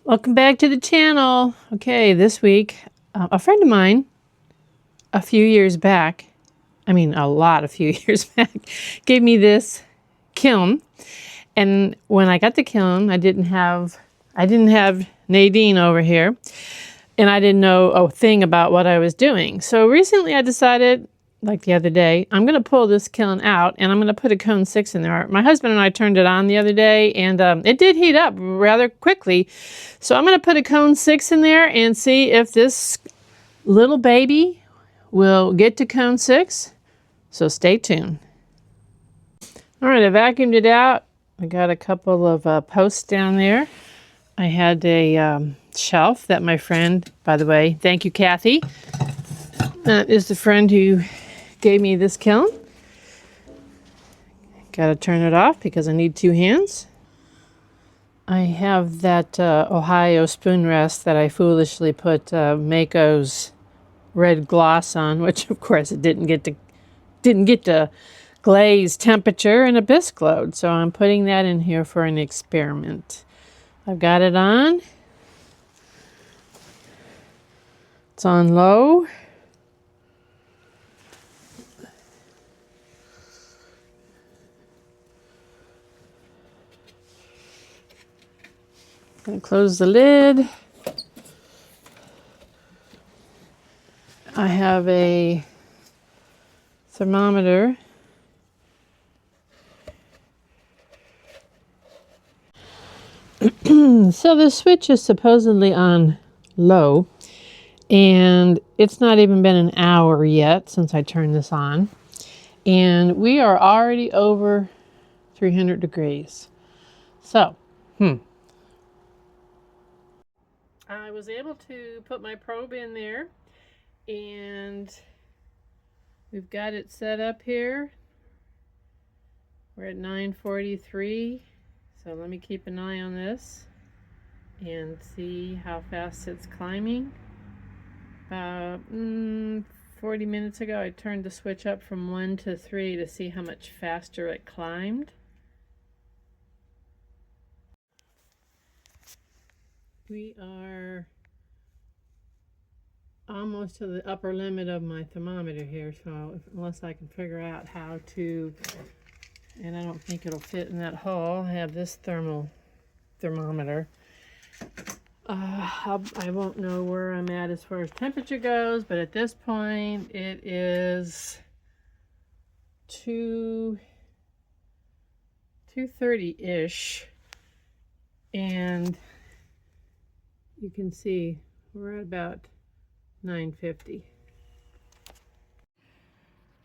Welcome back to the channel. Okay, this week, a friend of mine, a few years back, a few years back, gave me this kiln. And when I got the kiln, I didn't have Nadine over here, and I didn't know a thing about what I was doing. So recently I decided, like the other day, I'm going to pull this kiln out and I'm going to put a cone 6 in there. My husband and I turned it on the other day, and it did heat up rather quickly. So I'm going to put a cone 6 in there and see if this little baby will get to cone 6. So stay tuned. All right, I vacuumed it out. I got a couple of posts down there. I had a shelf that my friend, by the way, thank you, Kathy. That is the friend who gave me this kiln. Got to turn it off because I need 2 hands. I have that Ohio spoon rest that I foolishly put Mako's red gloss on, which of course it didn't get to glaze temperature and a bisque load. So I'm putting that in here for an experiment. I've got it on. It's on low. Gonna close the lid. I have a thermometer. So the switch is supposedly on low, and it's not even been an hour yet since I turned this on, and we are already over 300 degrees. So, I was able to put my probe in there, and we've got it set up here. We're at 943. So let me keep an eye on this and see how fast it's climbing. About 40 minutes ago, I turned the switch up from 1 to 3 to see how much faster it climbed. We are almost to the upper limit of my thermometer here, so unless I can figure out how to, and I don't think it'll fit in that hole, I have this thermometer. I won't know where I'm at as far as temperature goes, but at this point it is 2:30-ish, and you can see we're at about 950.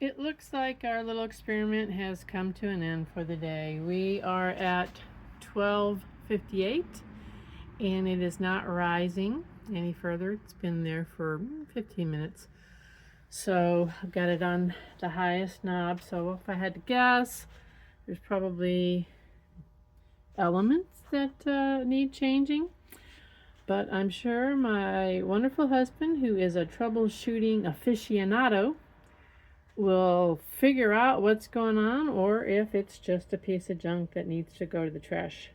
It looks like our little experiment has come to an end for the day. We are at 12:58, and it is not rising any further. It's been there for 15 minutes. So I've got it on the highest knob. So if I had to guess, there's probably elements that need changing. But I'm sure my wonderful husband, who is a troubleshooting aficionado, will figure out what's going on, or if it's just a piece of junk that needs to go to the trash.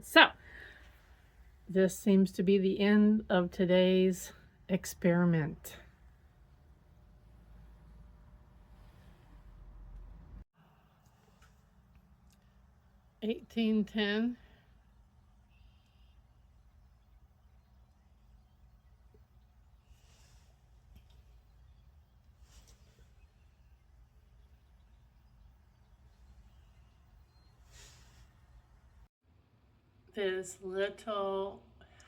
So this seems to be the end of today's experiment. $18.10. This little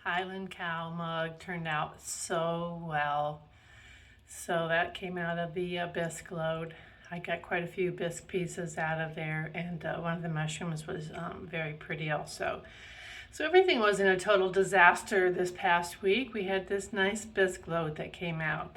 Highland cow mug turned out so well. So that came out of the bisque load. I got quite a few bisque pieces out of there, and one of the mushrooms was very pretty also. So everything wasn't a total disaster this past week. We had this nice bisque load that came out.